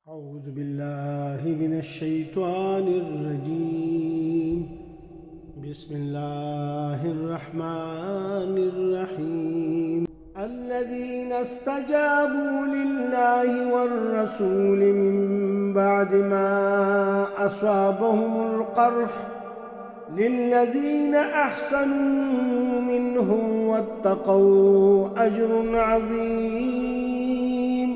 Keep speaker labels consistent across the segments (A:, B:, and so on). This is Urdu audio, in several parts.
A: أعوذ بالله من الشيطان الرجيم. بسم الله الرحمن الرحيم. الذين استجابوا لله والرسول من بعد ما أصابهم القرح للذين أحسنوا منهم واتقوا أجر عظيم.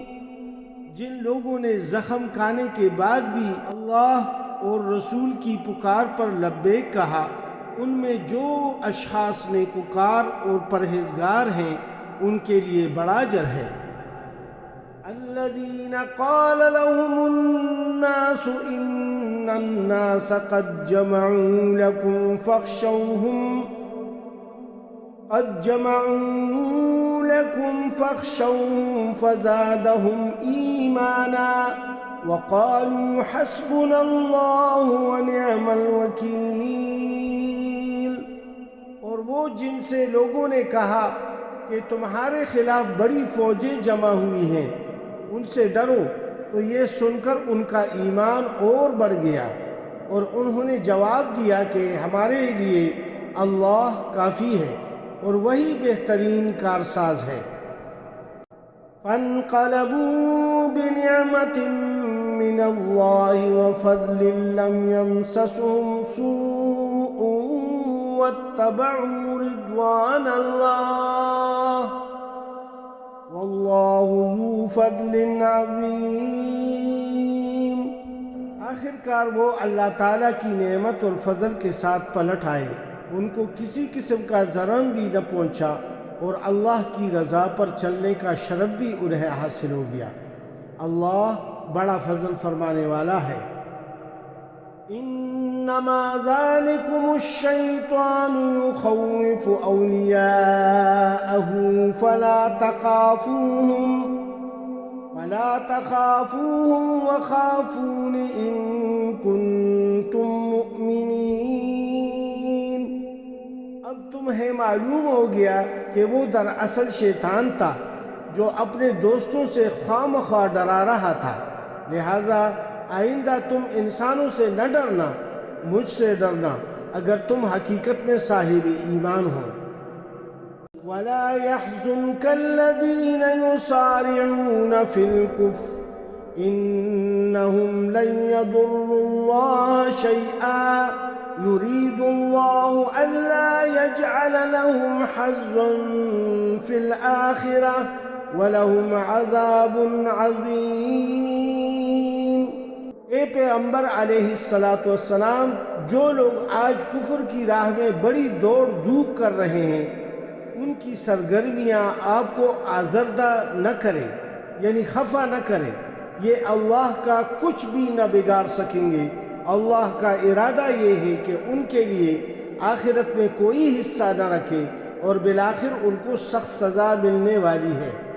A: جن لوگوں نے زخم کھانے کے بعد بھی اللہ اور رسول کی پکار پر لبیک کہا، ان میں جو اشخاص نیکوکار اور پرہیزگار ہیں ان کے لیے بڑا اجر ہے۔ الذين قال لهم الناس إن الناس قد جمعوا لكم فاخشوهم فزادهم إيمانا وقالوا حسبنا الله ونعم الوكيل۔ اور وہ جن سے لوگوں نے کہا کہ تمہارے خلاف بڑی فوجیں جمع ہوئی ہیں، ان سے ڈرو، تو یہ سن کر ان کا ایمان اور بڑھ گیا، اور انہوں نے جواب دیا کہ ہمارے لیے اللہ کافی ہے اور وہی بہترین کارساز ہے۔ فانقلبوا بنعمة من الله وفضل لم يمسسهم سوء واتبعوا رضوان الله والله ذو فضل عظيم۔ آخر کار وہ اللہ تعالیٰ کی نعمت اور فضل کے ساتھ پلٹ آئے، ان کو کسی قسم کا ضرر بھی نہ پہنچا، اور اللہ کی رضا پر چلنے کا شرف بھی انہیں حاصل ہو گیا۔ اللہ بڑا فضل فرمانے والا ہے۔ انما ذالکم الشیطان یخوف اولیاءہ فلا تخافوهم وخافون ان کنتم مؤمنین۔ اب تمہیں معلوم ہو گیا کہ وہ دراصل شیطان تھا جو اپنے دوستوں سے خواہ مخواہ ڈرا رہا تھا، لہٰذا آئندہ تم انسانوں سے نہ ڈرنا، مجھ سے ڈرنا اگر تم حقیقت میں صاحب ایمان ہو۔ وَلَا يَحْزُنْكَ الَّذِينَ يُسَارِعُونَ فِي الْكُفْرِ إِنَّهُمْ لَن يَضُرُّوا اللَّهَ شَيْئًا يريد الله ألا يجعل لهم حظا في الآخرة ولهم عذاب عظيم۔ اے پیغمبر علیہ السلام، جو لوگ آج کفر کی راہ میں بڑی دوڑ دھوپ کر رہے ہیں، ان کی سرگرمیاں آپ کو آزردہ نہ کریں، یعنی خفا نہ کریں، یہ اللہ کا کچھ بھی نہ بگاڑ سکیں گے۔ اللہ کا ارادہ یہ ہے کہ ان کے لیے آخرت میں کوئی حصہ نہ رکھے، اور بالآخر ان کو سخت سزا ملنے والی ہے۔